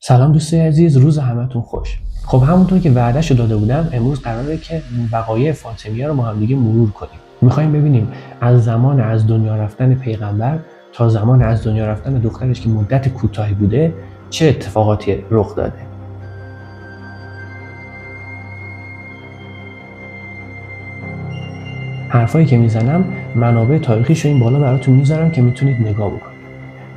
سلام دوستای عزیز، روز همتون خوش. خب همونطور که وعده‌شو داده بودم، امروز قراره که وقایع فاطمیه رو با هم دیگه مرور کنیم. می‌خوایم ببینیم از زمان از دنیا رفتن پیغمبر تا زمان از دنیا رفتن دخترش که مدت کوتاهی بوده چه اتفاقاتی رخ داده. حرفایی که میزنم منابع تاریخیشو این بالا براتون میذارم که میتونید نگاه بکنید.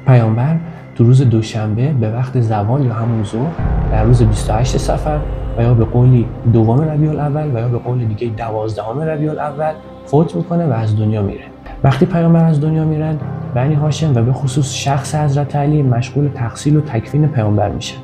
پیامبر تو روز دوشنبه به وقت زوال یا همون ظهر در روز 28 صفر و یا به قولی دوم ربیع الاول و یا به قول دیگه 12 ربیع الاول فوت میکنه و از دنیا میره. وقتی پیامبر از دنیا میرن، بنی هاشم و به خصوص شخص حضرت علی مشغول تغسیل و تکفین پیامبر میشه.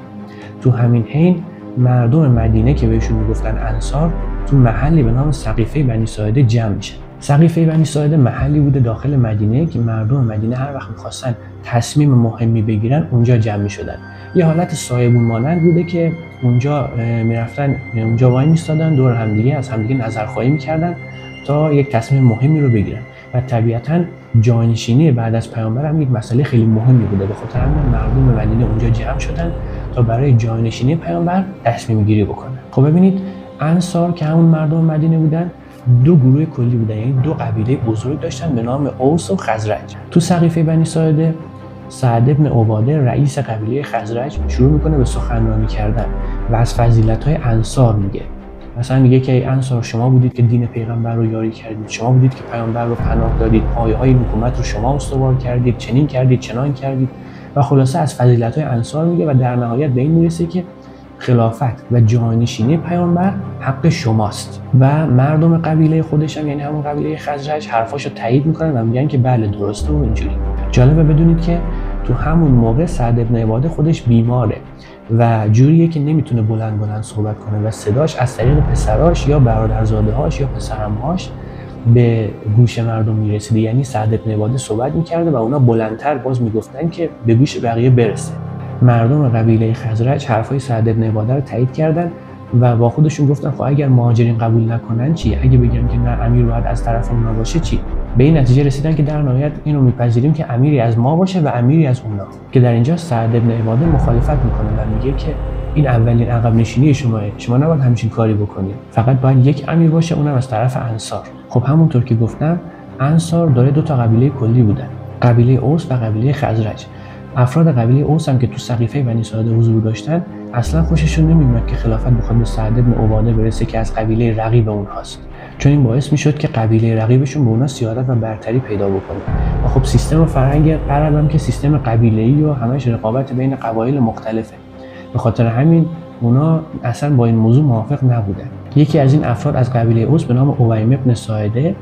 تو همین حین مردم مدینه که بهشون میگفتن انصار تو محلی به نام سقیفه بنی ساعده جمع میشه. سقیفه بنی ساعده محلی بوده داخل مدینه که مردم مدینه هر وقت می‌خواستن تصمیم مهمی بگیرن اونجا جمع می‌شدن. یه حالت سایبون مانند بوده که اونجا میرفتن، اونجا وای میستادن، دور همدیگه از همدیگه نظرخواهی می‌کردن تا یک تصمیم مهمی رو بگیرن. و طبیعتاً جانشینی بعد از پیامبر هم یک مسئله خیلی مهمی بوده، به خاطر همین مردم مدینه اونجا جمع شدن تا برای جانشینی پیامبر تصمیم گیری بکنن. خب ببینید، انصار که همون مردم مدینه بودن دو گروه کلی بودن، یعنی دو قبیله بزرگ داشتن به نام اوس و خزرج. تو سقیفه بنی ساعده سعد بن عباده رئیس قبیله خزرج شروع میکنه به سخنرانی کردن و از فضیلت‌های انصار میگه. مثلا میگه که ای انصار، شما بودید که دین پیغمبر رو یاری کردید، شما بودید که پیامبر رو پناه دادید، پایه‌های حکومت رو شما استوار کردید، چنین کردید، چنان کردید و خلاصه از فضیلت‌های انصار میگه و در نهایت به این میرسه که خلافت و جانشینی پیامبر حق شماست و مردم قبیله خودش هم یعنی همون قبیله خزرج حرفاشو تایید میکنن و میگن که بله درسته و اینجوری. جالبه بدونید که تو همون موقع سعد بن عباده خودش بیماره و جوریه که نمیتونه بلند صحبت کنه و صداش از طریق پسراش یا برادرزاده‌هاش یا پسرعمه‌هاش به گوش مردم میرسیده. یعنی سعد بن عباده صحبت میکرده و اونا بلندتر باز میگفتن که به گوش بقیه برسه. مردم قبیله خزرج حرفای سعد بن عباده رو تایید کردن و با خودشون گفتن خب اگر مهاجرین قبول نکنن چی؟ اگه بگن که نه امیر باید از طرف اونا باشه چی؟ به این نتیجه رسیدن که در نهایت اینو میپذیریم که امیری از ما باشه و امیری از اونا. که در اینجا سعد بن عباده مخالفت میکنه و میگه که این اولین عقب نشینی شما نباید همچین کاری بکنید، فقط باید یک امیر باشه، اونم از طرف انصار. خب همونطور که گفتم انصار داره دو تا قبیله کلی بودن، قبیله اوس و قبیله خزرج. افراد قبیله اوس هم که تو سقیفه بنی ساعده حضور داشتن اصلا خوششون نمیومد که خلافت بخواد به سعد بن عباده برسه که از قبیله رقیب اونهاست، چون این باعث میشد که قبیله رقیبشون به اونا سیادت و برتری پیدا بکنه. و خب سیستم و فرهنگ عرب هم که سیستم قبیله‌ای و همش رقابت بین قبایل مختلفه، به خاطر همین اونا اصلا با این موضوع موافق نبودن. یکی از این افراد از قبیله اوس به نام اویم بن ساعده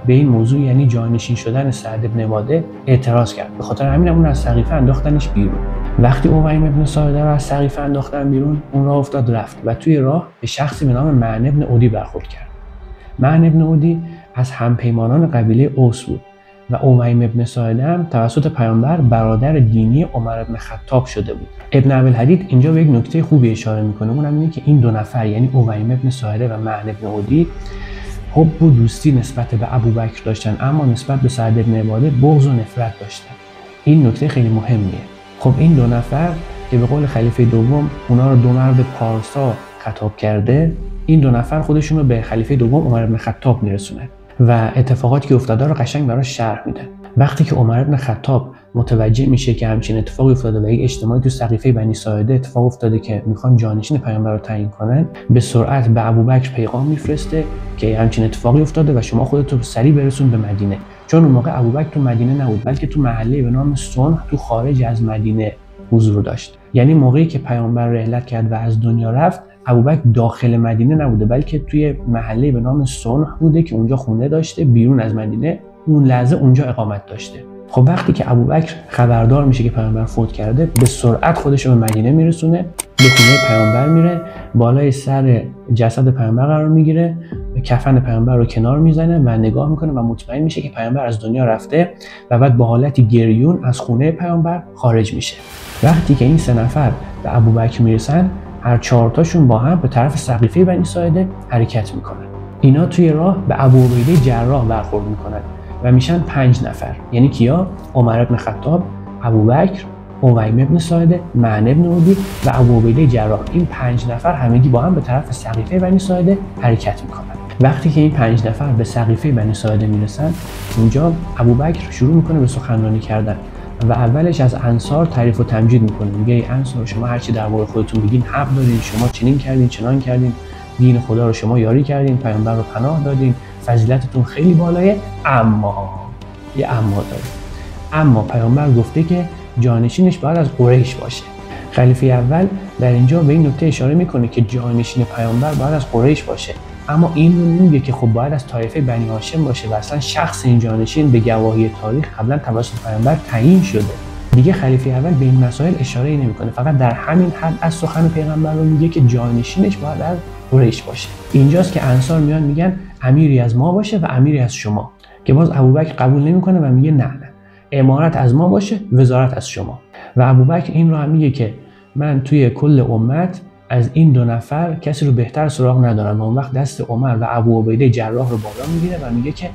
به این موضوع یعنی جانشین شدن سعد بن عباده اعتراض کرد، به خاطر همین اون از سقیفه انداختنش بیرون. وقتی اویم بن ساعده رو از سقیفه انداختن بیرون، اون راه افتاد رفت و توی راه به شخصی به نام معن بن عدی برخورد کرد. معن بن عدی از همپیمانان قبیله اوس بود و اویم بن ساعده هم توسط پیامبر برادر دینی عمر بن خطاب شده بود. ابن ابی‌الحدید اینجا به یک نکته خوبی اشاره میکنه، اونم اینه که این دو نفر یعنی اویم بن ساعده و معن بن عدی حب و دوستی نسبت به ابوبکر داشتن، اما نسبت به سعد بن عباده بغض و نفرت داشتن. این نکته خیلی مهمیه. خب این دو نفر که به قول خلیفه دوم اونا رو دو مرد پارسا خطاب کرده، این دو نفر خودشون رو به خلیفه دوم عمر بن خطاب میرسونن و اتفاقاتی که افتاده رو قشنگ براش شرح میدن. وقتی که عمر بن خطاب متوجه میشه که همچین اتفاقی افتاده و یک اجتماعی تو سقیفه بنی ساعده اتفاق افتاده که میخوان جانشین پیامبر رو تعیین کنن، به سرعت به ابوبکر پیغام میفرسته که همچین اتفاقی افتاده و شما خودت رو سریع برسون به مدینه. چون اون موقع ابوبکر تو مدینه نبود، بلکه تو محله به نام صنع تو خارج از مدینه حضور داشت. یعنی موقعی که پیامبر رحلت کرد و از دنیا رفت، ابوبکر داخل مدینه نبوده، بلکه توی محله به نام صنع بوده که اونجا خونه داشته بیرون از مدینه، اون لحظه اونجا اقامت داشته. خب وقتی که ابوبکر خبردار میشه که پیامبر فوت کرده، به سرعت خودش رو به مدینه میرسونه، به خونه پیامبر میره، بالای سر جسد پیامبر قرار میگیره، کفن پیامبر رو کنار میزنه و نگاه میکنه و مطمئن میشه که پیامبر از دنیا رفته و بعد با حالتی گریون از خونه پیامبر خارج میشه. وقتی که این سه نفر به ابوبکر میرسن، هر چهار تاشون با هم به طرف سقیفه بنی ساعده حرکت میکنن. اینا توی راه به ابوعبیده جراح برخورد میکنن و میشن 5 نفر. یعنی کیا؟ عمر بن خطاب، ابوبکر، اویم ابن ساعده، معن ابن عدی و ابو عبیده جراح. این 5 نفر همگی با هم به طرف سقیفه بنی ساعده حرکت میکنن. وقتی که این 5 نفر به سقیفه بنی ساعده میرسن، اونجا ابوبکر شروع میکنه به سخنرانی کردن و اولش از انصار تعریف و تمجید میکنه. میگه ای انصار، شما هر چی درباره خودتون بگین حق دارین، شما چنین کردین چنان کردین، دین خدا رو شما یاری کردین، پیامبر رو پناه دادین، فضیلتتون خیلی بالایه، اما یه اما داره. اما پیامبر گفته که جانشینش باید از قریش باشه. خلیفه اول در اینجا به این نکته اشاره میکنه که جانشین پیامبر باید از قریش باشه، اما این رو نمیگه که خب باید از طایفه بنی هاشم باشه و اصلا شخص این جانشین به گواهی تاریخ قبلا توسط پیامبر تعیین شده. دیگه خلیفه اول به این مسائل اشاره نمیکنه، فقط در همین حد از سخن پیغمبر رو میگه که جانشینش باید از قریش باشه. اینجاست که انصار میان میگن امیری از ما باشه و امیری از شما، که باز ابوبکر قبول نمیکنه و میگه نه، امارت از ما باشه، وزارت از شما. و ابوبکر این رو هم میگه که من توی کل امت از این 2 نفر کسی رو بهتر سراغ ندارم. و اون وقت دست عمر و ابو عبیده جراح رو بالا میگیره و میگه که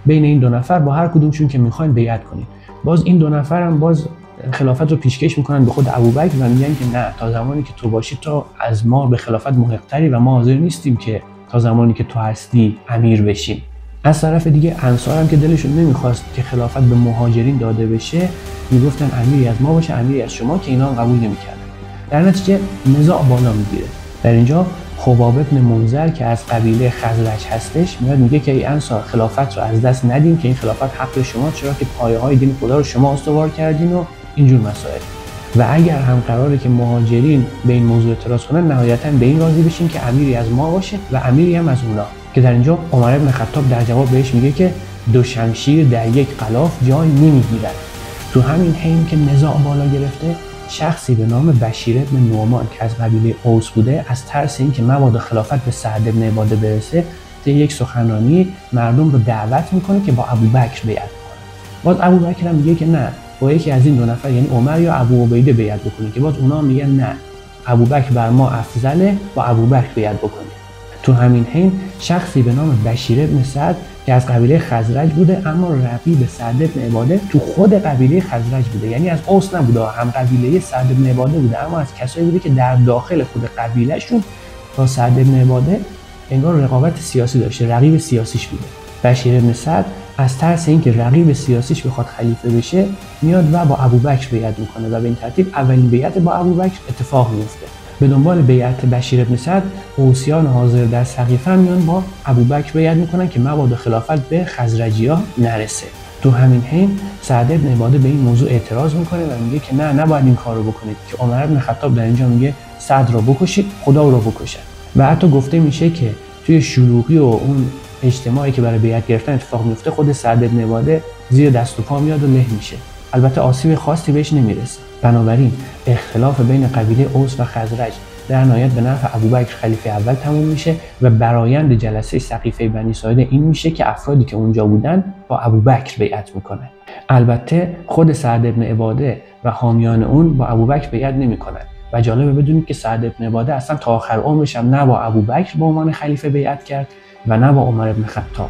بین این 2 نفر با هر کدومشون که میخواین بیعت کنید. باز این 2 نفر هم باز خلافت رو پیشکش میکنن به خود ابوبکر و میگن که نه، تا زمانی که تو باشی تو از ما به خلافت محق‌تری و ما حاضر نیستیم که تا زمانی که تو هستی امیر بشیم. از طرف دیگه انصار هم که دلشون نمیخواست که خلافت به مهاجرین داده بشه، میگفتن امیری از ما باشه، امیری از شما، که اینا هم قبول نمیکردن. در نتیجه نزاع بالا میگیره. در اینجا خباب ابن منذر که از قبیله خزرج هستش میاد میگه که ای انصار، خلافت رو از دست ندیم که این خلافت حق شما، چرا که پایه‌های دین خدا رو شما استوار کردین و اینجور مسائل. و اگر هم قراره که مهاجرین به این موضوع اعتراض کنن، نهایتاً به این راضی بشین که امیری از ما باشه و امیری هم از اونا. که در اینجا عمر بن خطاب در جواب بهش میگه که 2 شمشیر در یک غلاف جای نمیگیرد. تو همین حین که نزاع بالا گرفته، شخصی به نام بشیر بن نعمان که از قبیله اوس بوده، از ترس اینکه مبادا خلافت به سعد بن عباده برسه، طی یک سخنرانی مردم رو دعوت میکنه که با ابوبکر بیعت کنه. باز ابوبکر هم میگه که نه، با یکی از این 2 نفر یعنی عمر یا ابو عبیده بیعت بکنه، که باز اونا میگن نه، ابوبکر بر ما افضله، با ابوبکر بیعت بکنه. تو همین حین شخصی به نام بشیر بن سعد که از قبیله خزرج بوده، اما رقیب سعد بن عباده تو خود قبیله خزرج بوده، یعنی از اوس نبوده، هم قبیله سعد بن عباده بوده، اما از کسایی بوده که در داخل خود قبیلهشون با سعد بن عباده انگار رقابت سیاسی داشته، رقیب سیاسیش بوده. بشیر بن سعد از ترس اینکه رقیب سیاسیش بخواد خلیفه بشه، میاد و با ابوبکر بیعت میکنه و به این ترتیب اولین بیعت با ابوبکر اتفاق میفته. به دنبال بیعت بشیر بن سعد، اوسیان حاضر در سقیفه میان با ابوبکر بیعت میکنن که مبادا خلافت به خزرجی‌ها نرسه. تو همین حین سعد بن عباده به این موضوع اعتراض میکنه و میگه که نه، نباید این کارو بکنید، که عمر بن خطاب در اینجا میگه سعد رو بکشید، خدا رو بکشه. و حتی گفته میشه که توی شلوغی و اون اجتماعی که برای بیعت گرفتن اتفاق میفته، خود سعد بن عباده زیر دست و پا میاد و له میشه. البته آسیب خاصی بهش نمیرسه. بنابراین اختلاف بین قبیله اوس و خزرج در نهایت به نفع ابوبکر خلیفه اول تموم میشه و برآیند جلسه سقیفه بنی ساعده این میشه که افرادی که اونجا بودن با ابوبکر بیعت میکنن. البته خود سعد بن عباده و حامیان اون با ابوبکر بیعت نمیکنن و جالبه بدونید که سعد بن عباده اصلا تا آخر عمرش هم نه با ابوبکر به عنوان خلیفه بیعت کرد و نه با عمر بن خطاب.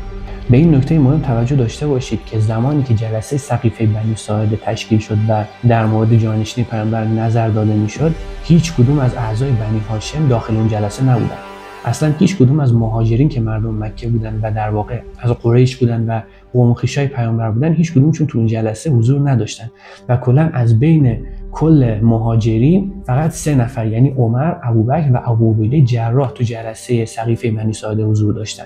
به این نکته مهم توجه داشته باشید که زمانی که جلسه سقیفه بنی ساعده تشکیل شد و در مورد جانشینی پیامبر نظر داده میشد، هیچ کدوم از اعضای بنی هاشم داخل اون جلسه نبودن. اصلا هیچ کدوم از مهاجرین که مردم مکه بودن و در واقع از قریش بودن و قوم خویشای پیامبر بودن، هیچ کدومشون تو اون جلسه حضور نداشتن و کلا از بین کل مهاجرین فقط 3 نفر یعنی عمر، ابوبکر و ابو عبیده جراح تو جلسه سقیفه بنی ساعده حضور داشتن.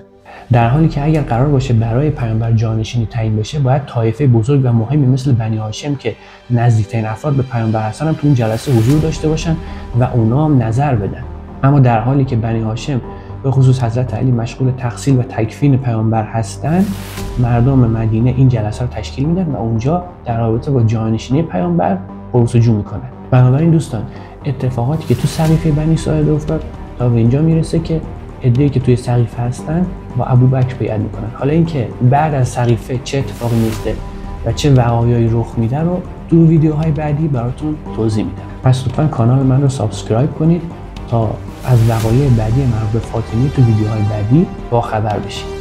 در حالی که اگر قرار باشه برای پیامبر جانشینی تعیین بشه، باید طایفه بزرگ و مهمی مثل بنی هاشم که نزدیکترین افراد به پیامبر هستن هم تو این جلسه حضور داشته باشن و اونا هم نظر بدن. اما در حالی که بنی هاشم به خصوص حضرت علی مشغول تحصیل و تکفین پیامبر هستن، مردم مدینه این جلسه رو تشکیل میدن و اونجا در رابطه با جانشینی پیامبر پرس‌وجو میکنن. بنابراین دوستان، اتفاقاتی که تو سقیفه بنی ساعده افتاد تا به اینجا میرسه که عده‌ای که توی سقیفه هستن با ابوبکر بیعت میکنن. حالا اینکه بعد از سقیفه چه اتفاقی میفته و چه وقایعی رخ میده رو تو ویدیوهای بعدی براتون توضیح میدم. پس لطفاً کانال من رو سابسکرایب کنید تا از وقایع بعدی مربوط به فاطمی تو ویدیوهای بعدی با خبر بشید.